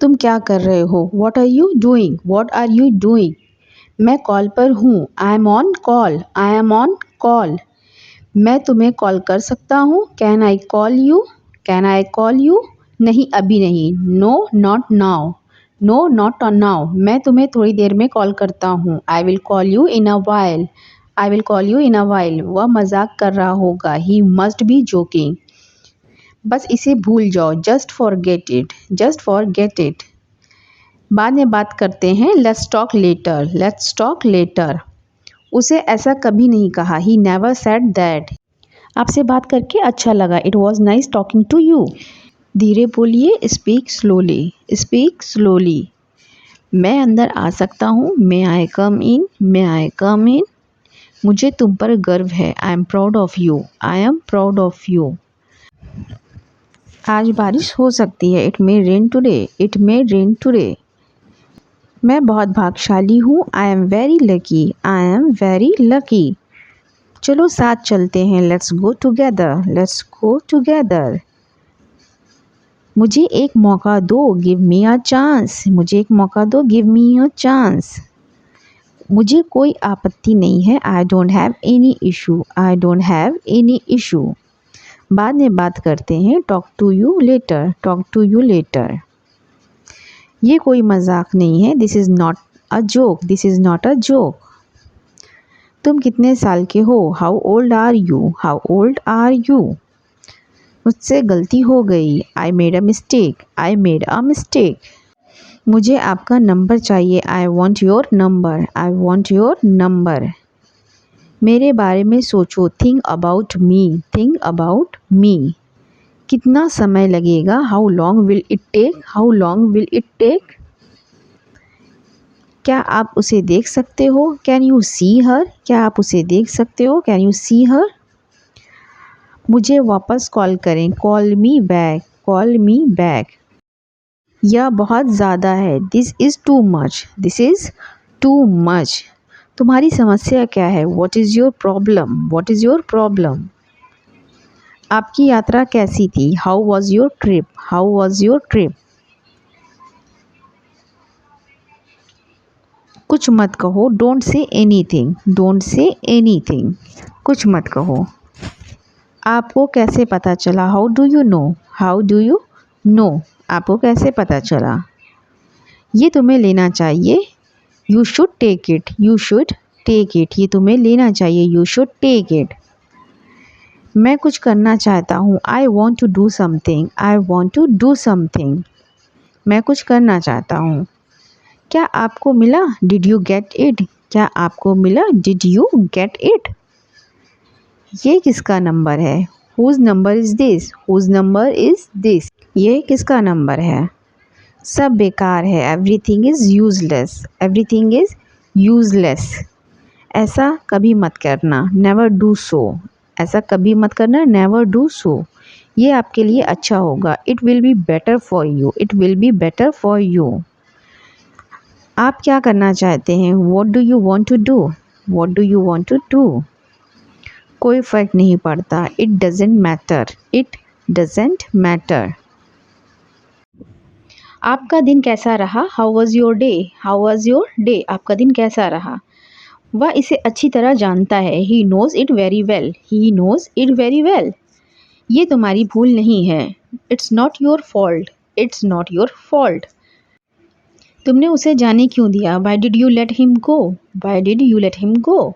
तुम क्या कर रहे हो? What are you doing? What are you doing? मैं कॉल पर हूँ। I am on call. I am on call. मैं तुम्हें कॉल कर सकता हूँ। Can I call you? Can I call you? नहीं, अभी नहीं। No, not now. No, not now. मैं तुम्हें थोड़ी देर में कॉल करता हूँ। I will call you in a while. I will call you in a while. वह मजाक कर रहा होगा। He must be joking. बस इसे भूल जाओ। Just forget it. Just forget it. बाद में बात करते हैं। Let's talk later. Let's talk later. उसे ऐसा कभी नहीं कहा। He never said that. आपसे बात करके अच्छा लगा। It was nice talking to you. धीरे बोलिए। Speak slowly. Speak slowly. मैं अंदर आ सकता हूँ। मे आई कम इन? मे आई कम इन? मुझे तुम पर गर्व है। I am proud of you. I am proud of you. आज बारिश हो सकती है। It may rain today. It may rain today. मैं बहुत भाग्यशाली हूँ। I am very lucky. I am very lucky. चलो साथ चलते हैं। Let's go together. Let's go together. मुझे एक मौका दो। Give me a chance. मुझे एक मौका दो। Give me a chance. मुझे कोई आपत्ति नहीं है। आई don't have any issue. I don't have any issue. बाद में बात करते हैं। Talk to you later. Talk to you later. ये कोई मजाक नहीं है। This is not a joke. This is not a joke. तुम कितने साल के हो? How old are you? How old are you? मुझसे गलती हो गई। I made a mistake. I made a mistake. मुझे आपका नंबर चाहिए। I want your number. I want your number. मेरे बारे में सोचो। Think about me. Think about me. कितना समय लगेगा? How long will it take? How long will it take? क्या आप उसे देख सकते हो? Can you see her? क्या आप उसे देख सकते हो? Can you see her? मुझे वापस कॉल करें। Call me back. Call me back. यह बहुत ज़्यादा है। This is too much. This is too much. तुम्हारी समस्या क्या है? What is your problem? What is your problem? आपकी यात्रा कैसी थी? How was your trip? How was your trip? कुछ मत कहो। Don't say anything. Don't say anything. कुछ मत कहो। आपको कैसे पता चला? How do you know? How do you know? आपको कैसे पता चला? ये तुम्हें लेना चाहिए। You should take it. You should take it. ये तुम्हें लेना चाहिए। You should take it. मैं कुछ करना चाहता हूँ। I want to do something. I want to do something. मैं कुछ करना चाहता हूँ। क्या आपको मिला? Did you get it? क्या आपको मिला? Did you get it? ये किसका नंबर है? Whose number is this? Whose number is this? ये किसका नंबर है? सब बेकार है। Everything is useless. Everything is useless. ऐसा कभी मत करना। Never do so. ऐसा कभी मत करना। Never do so. ये आपके लिए अच्छा होगा। It will be better for you. It will be better for you. आप क्या करना चाहते हैं? What do you want to do? What do you want to do? कोई फ़र्क नहीं पड़ता। It doesn't matter. It doesn't matter. आपका दिन कैसा रहा? How was your day? How was your day? आपका दिन कैसा रहा? वह इसे अच्छी तरह जानता है। He knows it very well. He knows it very well. ये तुम्हारी भूल नहीं है। It's not your fault. It's not your fault. तुमने उसे जाने क्यों दिया? Why did you let him go? Why did you let him go?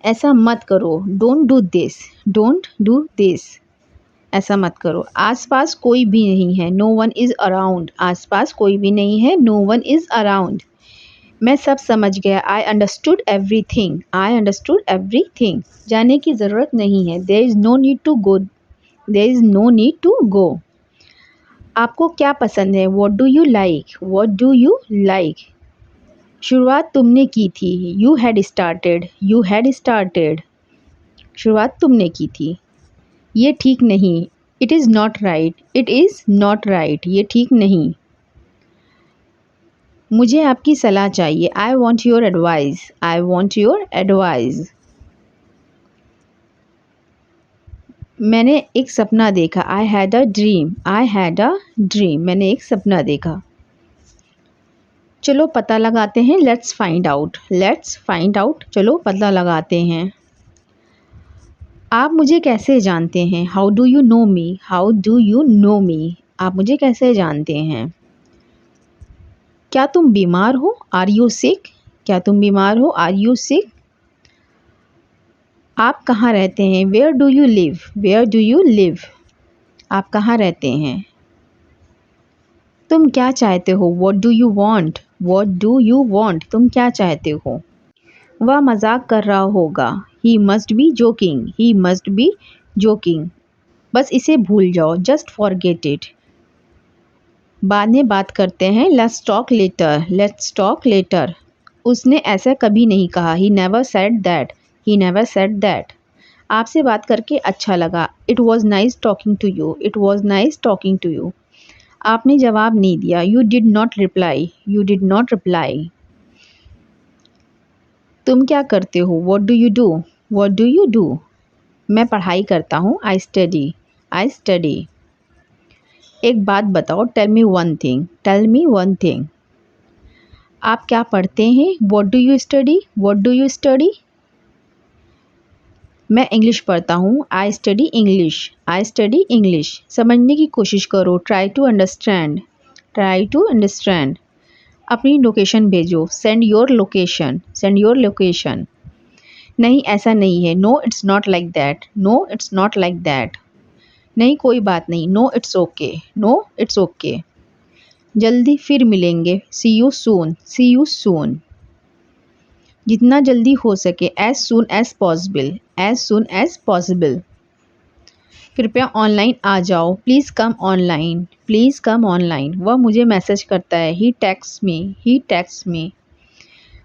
ऐसा मत करो। Don't do this. Don't do this. ऐसा मत करो। आसपास कोई भी नहीं है। No one is around. आसपास कोई भी नहीं है। No one is around. मैं सब समझ गया। I understood everything. I understood everything. जाने की ज़रूरत नहीं है। There is no need to go. There is no need to go. आपको क्या पसंद है? What do you like? What do you like? शुरुआत तुमने की थी। You had started. You had started. शुरुआत तुमने की थी। ये ठीक नहीं। It is not right. It is not right. ये ठीक नहीं। मुझे आपकी सलाह चाहिए। I want your advice. I want your advice. मैंने एक सपना देखा। I had a dream. I had a dream. मैंने एक सपना देखा। चलो पता लगाते हैं। Let's find out. Let's find out. चलो पता लगाते हैं। आप मुझे कैसे जानते हैं? How do you know me? How do you know me? आप मुझे कैसे जानते हैं? क्या तुम बीमार हो? आर यू सिक? क्या तुम बीमार हो? Are you sick? आप कहाँ रहते हैं? Where do you live? Where do you live? आप कहाँ रहते हैं? तुम क्या चाहते हो? What do you want? What do you want? तुम क्या चाहते हो? वह मजाक कर रहा होगा। He must be joking. He must be joking. बस इसे भूल जाओ। Just forget it. बाद में बात करते हैं। Let's talk later. Let's talk letter. उसने ऐसा कभी नहीं कहा। He never said that. He never said that. आपसे बात करके अच्छा लगा। It was nice talking to you. It was nice talking to you. आपने जवाब नहीं दिया। You did not reply. You did not reply. तुम क्या करते हो? What do you do? What do you do? मैं पढ़ाई करता हूँ। I study. I study. एक बात बताओ। Tell me one thing. Tell me one thing. आप क्या पढ़ते हैं? What do you study? What do you study? मैं इंग्लिश पढ़ता हूँ। I study English. I study English. समझने की कोशिश करो। Try to understand. Try to understand. अपनी लोकेशन भेजो। Send your location. Send your location. नहीं ऐसा नहीं है। No it's not like that. No it's not like that. नहीं कोई बात नहीं। No it's okay. No it's okay. जल्दी फिर मिलेंगे। See you soon. See you soon. जितना जल्दी हो सके। As soon as possible. As soon as possible. कृपया ऑनलाइन आ जाओ। Please come online. Please come online. वह मुझे मैसेज करता है। He text me. He text me.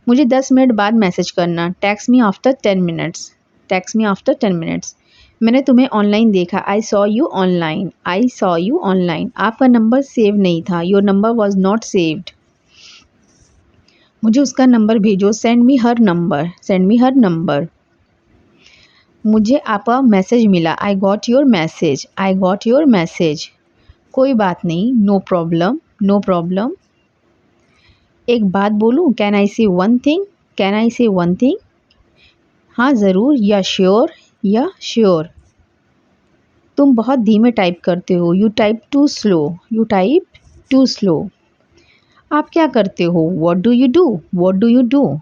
मुझे 10 मिनट बाद मैसेज करना। Text me after 10 minutes. Text me after 10 minutes. मैंने तुम्हें ऑनलाइन देखा। I saw you online. I saw you online. आपका नंबर सेव नहीं था। Your number was not saved. मुझे उसका नंबर भेजो। Send me her number. Send me her number. मुझे आपका मैसेज मिला। I got your message. I got your message. कोई बात नहीं। No problem. No problem. एक बात बोलूँ? कैन आई से वन थिंग? कैन आई से वन थिंग? हाँ ज़रूर। या श्योर। या श्योर। तुम बहुत धीमे टाइप करते हो। You type too slow. You type too slow. आप क्या करते हो? What do you do? What do you do?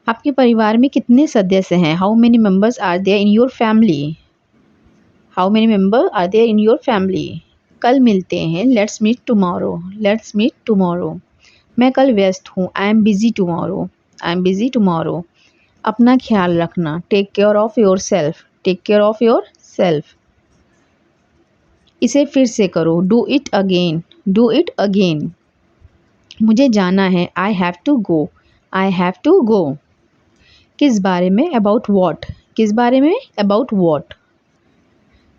आपके परिवार में कितने सदस्य हैं? How many members are there in your family? How many member are there in your family? कल मिलते हैं। Let's meet tomorrow. Let's meet tomorrow. मैं कल व्यस्त हूँ। I am busy tomorrow. I am busy tomorrow. अपना ख्याल रखना। Take care of yourself. Take care of yourself. इसे फिर से करो। Do it again. Do it again. मुझे जाना है। I have to go. I have to go. किस बारे में? About what. किस बारे में? About what.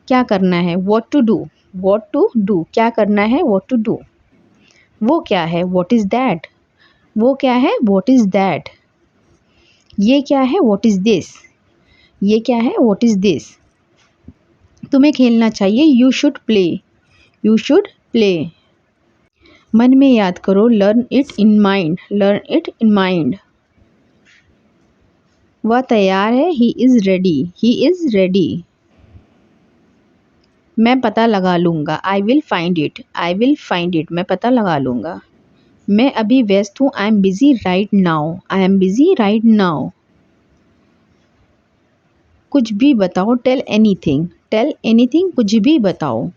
क्या करना है? What to do. What to do. क्या करना है? What to do. वो क्या है? What is that. वो क्या है? What is that. ये क्या है? What is this. ये क्या है? What is this. तुम्हें खेलना चाहिए। You should play. You should play. मन में याद करो। Learn it in mind. Learn it in mind. वह तैयार है। He is ready. He is ready. मैं पता लगा लूँगा। I will find it. I will find it. मैं पता लगा लूँगा। मैं अभी व्यस्त हूँ। I am busy right now. I am busy right now. कुछ भी बताओ। Tell anything. Tell anything. कुछ भी बताओ।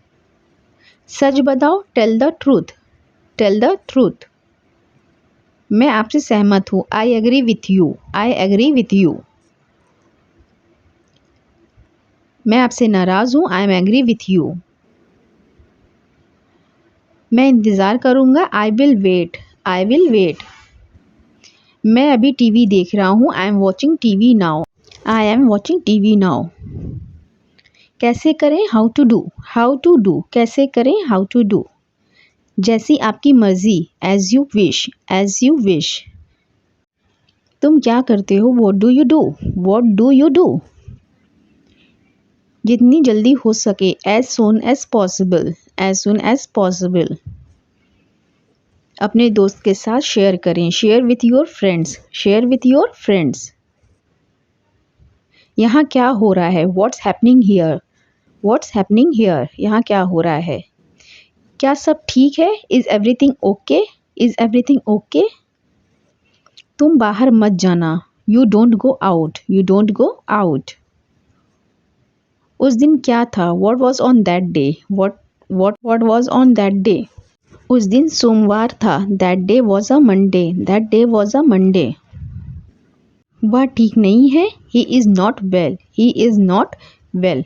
सच बताओ। Tell the truth. Tell the truth. मैं आपसे सहमत हूँ। I agree with you. I agree with you. मैं आपसे नाराज़ हूँ। I am agree with you. मैं इंतज़ार करूँगा। I will wait. I will wait. मैं अभी टीवी देख रहा हूँ। I am watching TV now. I am watching TV now. कैसे करें? How to do. How to do. कैसे करें? How to do. जैसी आपकी मर्ज़ी। As you wish. As you wish. तुम क्या करते हो? What do you do. What do you do. जितनी जल्दी हो सके, as soon as possible, as soon as possible। अपने दोस्त के साथ शेयर करें, share with your friends, share with your friends. यहाँ क्या हो रहा है, what's happening here, what's happening here, यहाँ क्या हो रहा है। क्या सब ठीक है, is everything okay, is everything okay. तुम बाहर मत जाना, you don't go out, you don't go out. उस दिन क्या था, what was on that day, what was on that day. उस दिन सोमवार था, that day was a Monday, that day was a Monday. वह ठीक नहीं है, he is not well, he is not well.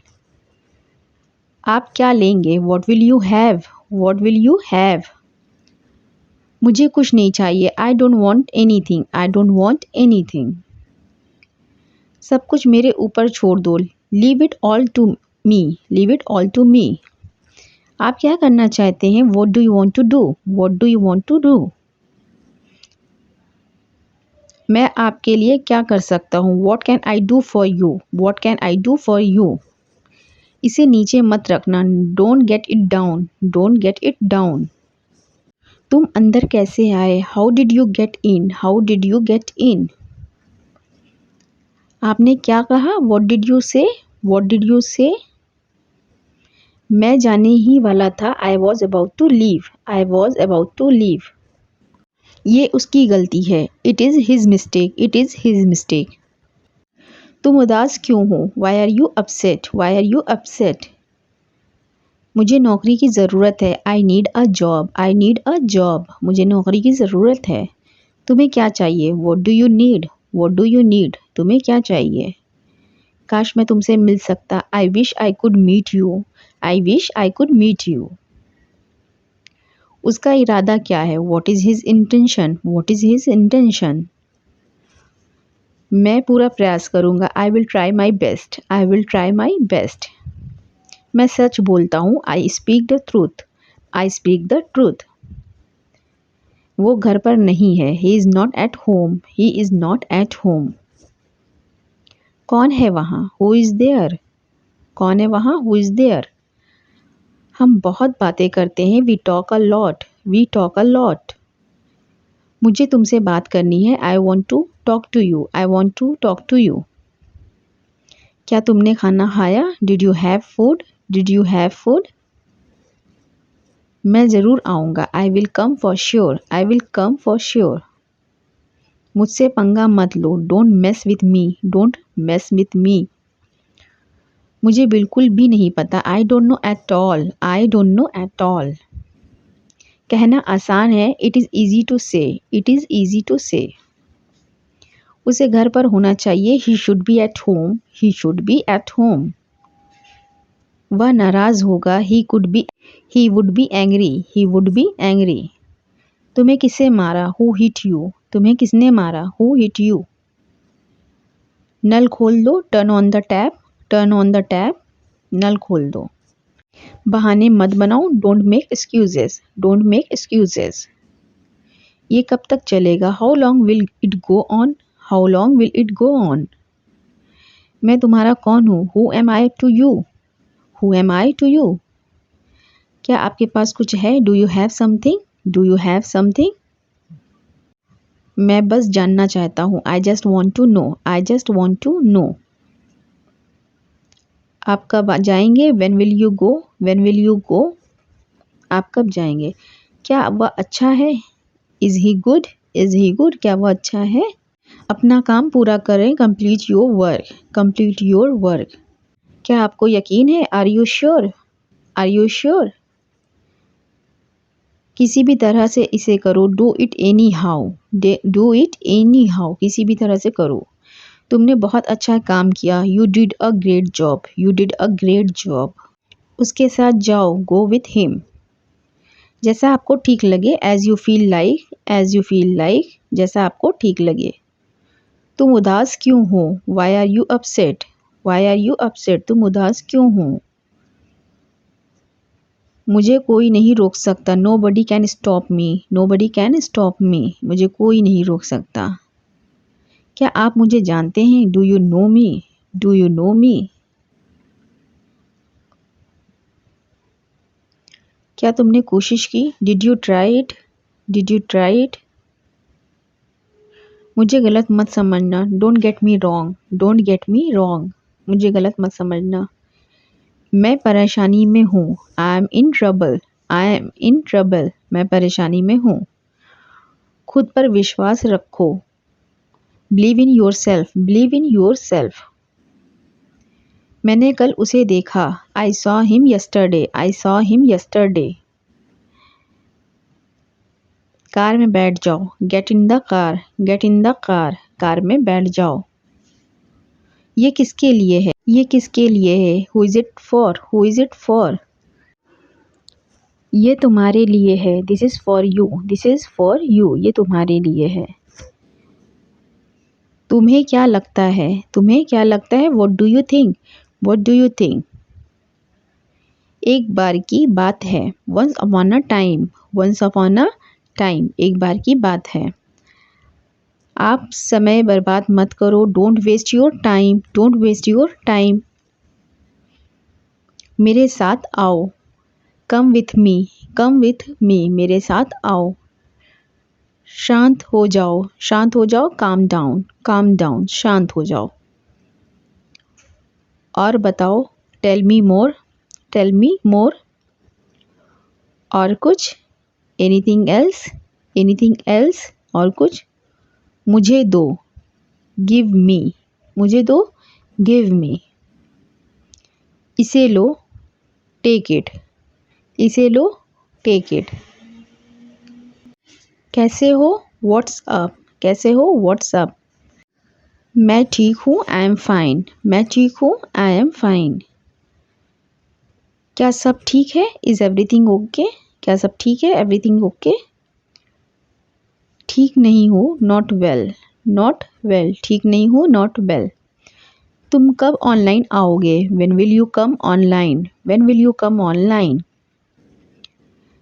आप क्या लेंगे, what will you have, what will you have. मुझे कुछ नहीं चाहिए, I don't want anything, I don't want anything. सब कुछ मेरे ऊपर छोड़ दो, leave it all to me, leave it all to me. आप क्या करना चाहते हैं, what do you want to do, what do you want to do. मैं आपके लिए क्या कर सकता हूँ, what can I do for you, what can I do for you. इसे नीचे मत रखना, don't get it down, don't get it down. तुम अंदर कैसे आए, how did you get in, how did you get in. आपने क्या कहा, what did you say, what did you say. मैं जाने ही वाला था, आई was about to leave, I was about to leave. ये उसकी गलती है, it is his mistake, it is his mistake. तुम उदास क्यों हो, why are you upset, why are you upset. मुझे नौकरी की ज़रूरत है, I need a job, I need a job, मुझे नौकरी की ज़रूरत है। तुम्हें क्या चाहिए, what do you need, what do you need, तुम्हें क्या चाहिए। काश मैं तुमसे मिल सकता, आई wish I could meet you, I wish I could meet you. उसका इरादा क्या है, what is his intention, what is his intention. मैं पूरा प्रयास करूँगा, I will try my best, I will try my best. मैं सच बोलता हूँ, I speak the truth, I speak the truth. वो घर पर नहीं है, he is not at home, he is not at home. कौन है वहाँ, हु इज़ देयर, कौन है वहाँ, हु इज़ देयर। हम बहुत बातें करते हैं, we talk a lot, we talk a lot. मुझे तुमसे बात करनी है, I want to talk to you, I want to talk to you. क्या तुमने खाना खाया, did you have food, did you have food. मैं ज़रूर आऊँगा, I will come for sure, I will come for sure. मुझसे पंगा मत लो, don't mess with me, don't mess with me. मुझे बिल्कुल भी नहीं पता, I don't know at all, I don't know at all. कहना आसान है, इट इज़ ईजी टू से, इट इज़ ईजी टू से। उसे घर पर होना चाहिए, he should be eight home, he should be at home. वह नाराज़ होगा, he would be angry, he would be angry. तुम्हें किसे मारा, हु हिट यू, तुम्हें किसने मारा, हु हिट यू। नल खोल दो, turn on the tap, turn on the tap, नल खोल दो। बहाने मत बनाओ, don't make excuses, don't make excuses. ये कब तक चलेगा, how long will it go on, how long will it go on. मैं तुम्हारा कौन हूँ, who am I to you, who am I to you. क्या आपके पास कुछ है, do you have something, do you have something. मैं बस जानना चाहता हूँ, I just want to know, I just want to know. आप कब जाएंगे, when will you go, when will you go. आप कब जाएंगे। क्या वह अच्छा है, is he good, is he good, क्या वह अच्छा है। अपना काम पूरा करें, complete your work, complete your work. क्या आपको यकीन है, are you sure, are you sure. किसी भी तरह से इसे करो, do it any how, do it any how, किसी भी तरह से करो। तुमने बहुत अच्छा काम किया, you did a great job, you did a great job. उसके साथ जाओ, गो विथ हिम। जैसा आपको ठीक लगे, as you feel like, as you feel like, जैसा आपको ठीक लगे। तुम उदास क्यों हो, why are you upset, why are you upset, तुम उदास क्यों हो। मुझे कोई नहीं रोक सकता, nobody can stop me, nobody can stop me, मुझे कोई नहीं रोक सकता। क्या आप मुझे जानते हैं, do you know me, do you know me. क्या तुमने कोशिश की? Did you try it? Did you try it? मुझे गलत मत समझना। Don't get me wrong. Don't get me wrong. मुझे गलत मत समझना। मैं परेशानी में हूँ। I am in trouble. I am in trouble. मैं परेशानी में हूँ। खुद पर विश्वास रखो। Believe in yourself. Believe in yourself. मैंने कल उसे देखा। I saw him yesterday. I saw him yesterday. Car में बैठ जाओ। Get in the car. Get in the car. Car में बैठ जाओ। ये किसके लिए है? ये किसके लिए है? Who is it for? Who is it for? ये तुम्हारे लिए है। This is for you. This is for you. ये तुम्हारे लिए है। तुम्हें क्या लगता है? तुम्हें क्या लगता है? What do you think? What do you think? एक बार की बात है। Once upon a time. Once upon a time. एक बार की बात है। आप समय बर्बाद मत करो। Don't waste your time. Don't waste your time. मेरे साथ आओ। Come with me. Come with me. मेरे साथ आओ। शांत हो जाओ। शांत हो जाओ। Calm down. Calm down. शांत हो जाओ। और बताओ। टेल मी मोर। टेल मी मोर। और कुछ? Anything else? Anything else? और कुछ? मुझे दो। Give me. मुझे दो। Give me. इसे लो। Take it. इसे लो। Take it. कैसे हो? What's up? कैसे हो? What's up? मैं ठीक हूँ। I am fine. मैं ठीक हूँ। I am fine. क्या सब ठीक है? Is everything okay? क्या सब ठीक है? Everything okay? ठीक नहीं हूँ। Not well. Not well. ठीक नहीं हूँ। Not well. तुम कब ऑनलाइन आओगे? When will you come online? When will you come online?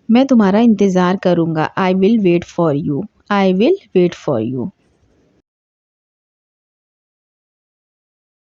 मैं तुम्हारा इंतज़ार करूँगा। I will wait for you. I will wait for you.